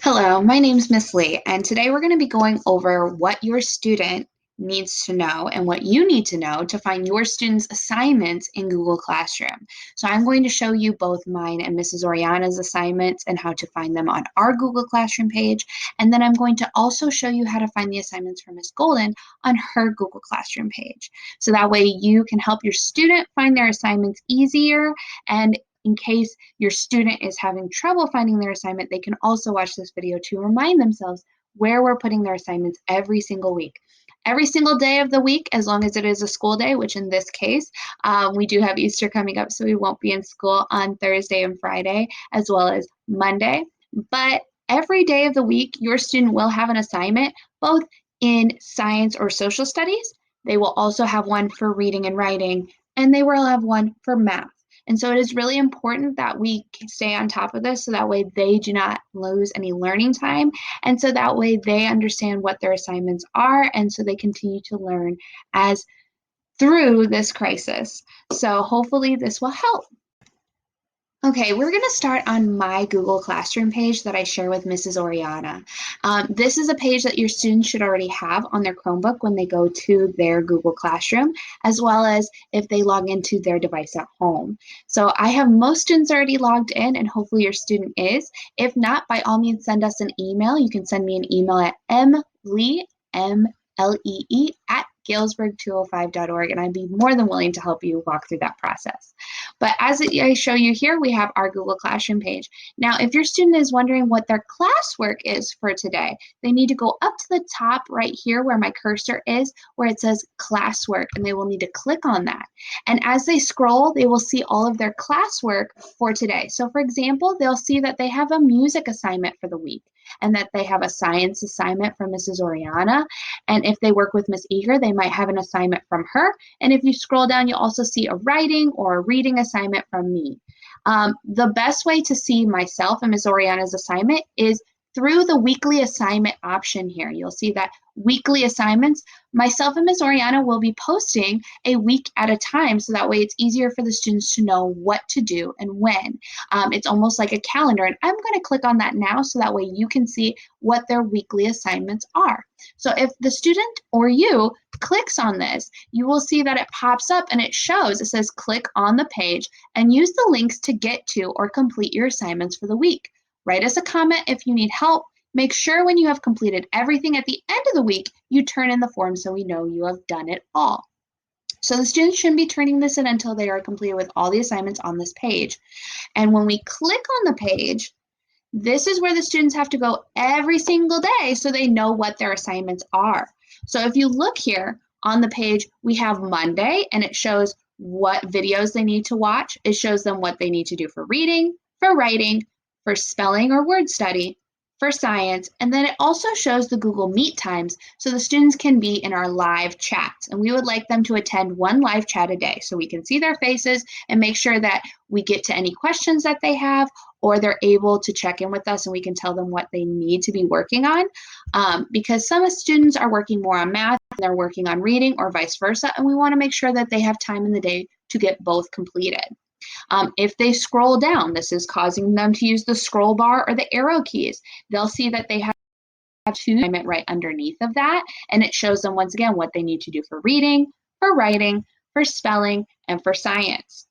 Hello, my name's Miss Lee, and today we're going to be going over what your student needs to know and what you need to know to find your student's assignments in Google Classroom. So I'm going to show you both mine and Mrs. Oriana's assignments and how to find them on our Google Classroom page. And then I'm going to also show you how to find the assignments for Miss Golden on her Google Classroom page. So that way you can help your student find their assignments easier, and in case your student is having trouble finding their assignment, they can also watch this video to remind themselves where we're putting their assignments every single week. Every single day of the week, as long as it is a school day, which in this case, we do have Easter coming up, so we won't be in school on Thursday and Friday, as well as Monday. But every day of the week, your student will have an assignment, both in science or social studies. They will also have one for reading and writing, and they will have one for math. And so it is really important that we stay on top of this so that way they do not lose any learning time. And so that way they understand what their assignments are. And so they continue to learn as through this crisis. So hopefully this will help. Okay, we're going to start on my Google Classroom page that I share with Mrs. Oriana. This is a page that your students should already have on their Chromebook when they go to their Google Classroom, as well as if they log into their device at home. So I have most students already logged in, and hopefully your student is. If not, by all means, send us an email. You can send me an email at mlee, M-L-E-E, at galesburg205.org, and I'd be more than willing to help you walk through that process. But as I show you here, we have our Google Classroom page. Now, if your student is wondering what their classwork is for today, they need to go up to the top right here where my cursor is, where it says classwork, and they will need to click on that. And as they scroll, they will see all of their classwork for today. So for example, they'll see that they have a music assignment for the week, and that they have a science assignment from Mrs. Oriana. And if they work with Miss Eager, they might have an assignment from her. And if you scroll down, you'll also see a writing or a reading assignment from me. The best way to see myself and Ms. Oriana's assignment is through the weekly assignment option here. You'll see that weekly assignments, myself and Ms. Oriana will be posting a week at a time, so that way it's easier for the students to know what to do and when. It's almost like a calendar, and I'm going to click on that now so that way you can see what their weekly assignments are. So if the student or you clicks on this, you will see that it pops up and it says click on the page and use the links to get to or complete your assignments for the week. Write us a comment if you need help. Make sure when you have completed everything at the end of the week, you turn in the form so we know you have done it all. So the students shouldn't be turning this in until they are completed with all the assignments on this page. And when we click on the page, this is where the students have to go every single day so they know what their assignments are. So if you look here on the page, we have Monday, and it shows what videos they need to watch. It shows them what they need to do for reading, for writing, for spelling or word study, for science, and then it also shows the Google Meet times so the students can be in our live chats. And we would like them to attend one live chat a day so we can see their faces and make sure that we get to any questions that they have, or they're able to check in with us and we can tell them what they need to be working on. Because some students are working more on math and they're working on reading, or vice versa, and we want to make sure that they have time in the day to get both completed. If they scroll down, this is causing them to use the scroll bar or the arrow keys. They'll see that they have to assignment right underneath of that, and it shows them once again what they need to do for reading, for writing, for spelling, and for science.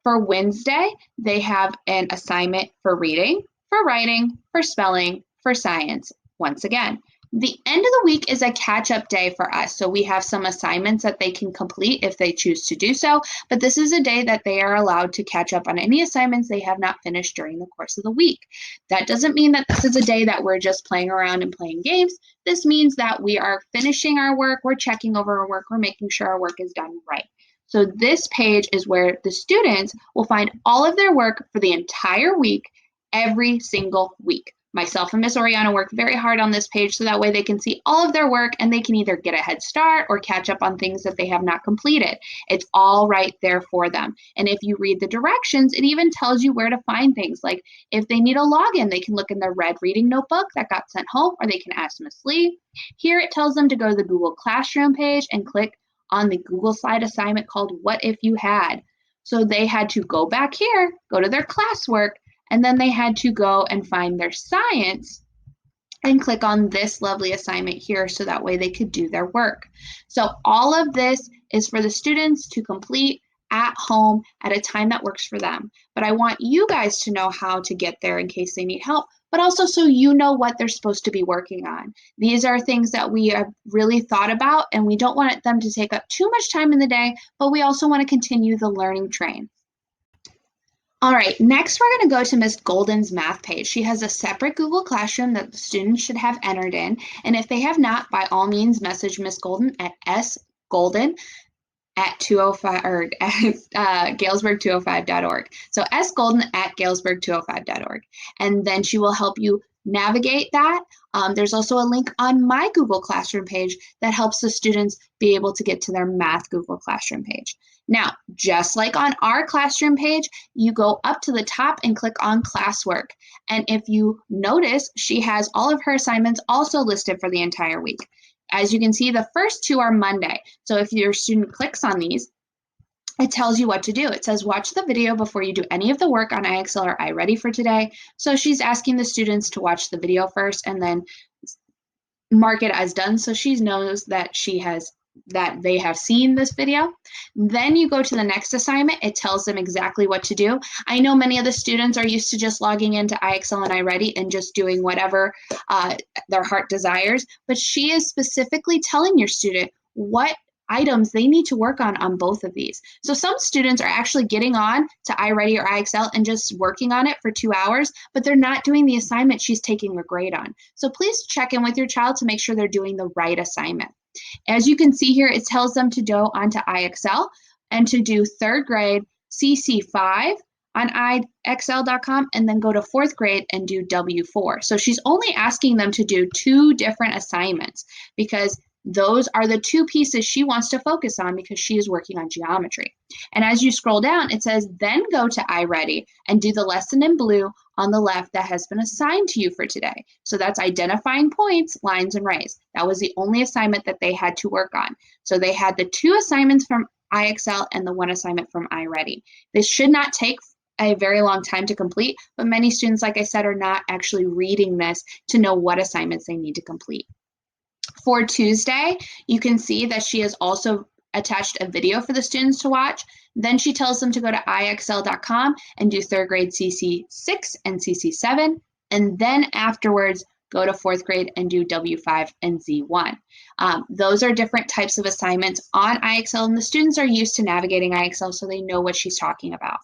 For Wednesday, they have an assignment for reading, for writing, for spelling, for science, once again. The end of the week is a catch-up day for us, so we have some assignments that they can complete if they choose to do so, but this is a day that they are allowed to catch up on any assignments they have not finished during the course of the week. That doesn't mean that this is a day that we're just playing around and playing games. This means that we are finishing our work, we're checking over our work, we're making sure our work is done right. So this page is where the students will find all of their work for the entire week, every single week. Myself and Miss Oriana work very hard on this page so that way they can see all of their work and they can either get a head start or catch up on things that they have not completed. It's all right there for them. And if you read the directions, it even tells you where to find things. Like if they need a login, they can look in their red reading notebook that got sent home, or they can ask Miss Lee. Here it tells them to go to the Google Classroom page and click on the Google slide assignment called What If You Had. So they had to go back here, go to their classwork, and then they had to go and find their science and click on this lovely assignment here so that way they could do their work. So all of this is for the students to complete at home at a time that works for them. But I want you guys to know how to get there in case they need help, but also so you know what they're supposed to be working on. These are things that we have really thought about, and we don't want them to take up too much time in the day, but we also want to continue the learning train. All right, next we're going to go to Miss Golden's math page. She has a separate Google Classroom that the students should have entered in. And if they have not, by all means, message Miss Golden at sgolden at 205 or at galesburg205.org. So sgolden at galesburg205.org. And then she will help you navigate that. There's also a link on my Google Classroom page that helps the students be able to get to their math Google Classroom page. Now, just like on our classroom page, you go up to the top and click on classwork. And if you notice, she has all of her assignments also listed for the entire week. As you can see, the first two are Monday. So if your student clicks on these, it tells you what to do. It says, watch the video before you do any of the work on IXL or iReady for today. So she's asking the students to watch the video first and then mark it as done so she knows that they have seen this video. Then you go to the next assignment. It tells them exactly what to do. I know many of the students are used to just logging into IXL and iReady and just doing whatever their heart desires, but she is specifically telling your student what items they need to work on both of these. So some students are actually getting on to iReady or IXL and just working on it for 2 hours, but they're not doing the assignment she's taking a grade on. So please check in with your child to make sure they're doing the right assignment. As you can see here, it tells them to go onto IXL and to do 3rd grade CC5 on IXL.com and then go to 4th grade and do W4. So she's only asking them to do 2 different assignments because those are the 2 pieces she wants to focus on because she is working on geometry. And as you scroll down, it says, then go to iReady and do the lesson in blue on the left that has been assigned to you for today. So that's identifying points, lines, and rays. That was the only assignment that they had to work on. So they had the 2 assignments from IXL and the 1 assignment from iReady. This should not take a very long time to complete, but many students, like I said, are not actually reading this to know what assignments they need to complete. For Tuesday, you can see that she has also attached a video for the students to watch. Then she tells them to go to IXL.com and do 3rd grade CC6 and CC7. And then afterwards, go to 4th grade and do W5 and Z1. Those are different types of assignments on IXL, and the students are used to navigating IXL, so they know what she's talking about.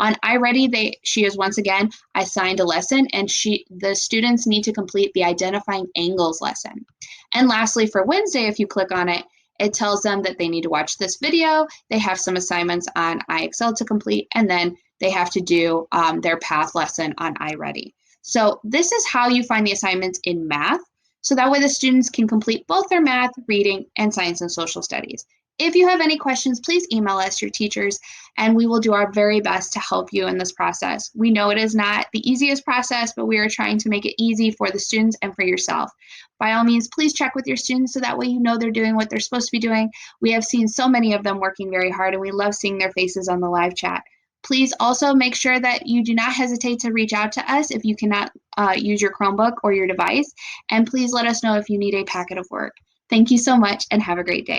On iReady, she is once again assigned a lesson, and the students need to complete the identifying angles lesson. And lastly, for Wednesday, if you click on it, it tells them that they need to watch this video. They have some assignments on IXL to complete, and then they have to do their path lesson on iReady. So this is how you find the assignments in math. So that way the students can complete both their math, reading, and science and social studies. If you have any questions, please email us, your teachers, and we will do our very best to help you in this process. We know it is not the easiest process, but we are trying to make it easy for the students and for yourself. By all means, please check with your students so that way you know they're doing what they're supposed to be doing. We have seen so many of them working very hard, and we love seeing their faces on the live chat. Please also make sure that you do not hesitate to reach out to us if you cannot use your Chromebook or your device, and please let us know if you need a packet of work. Thank you so much and have a great day.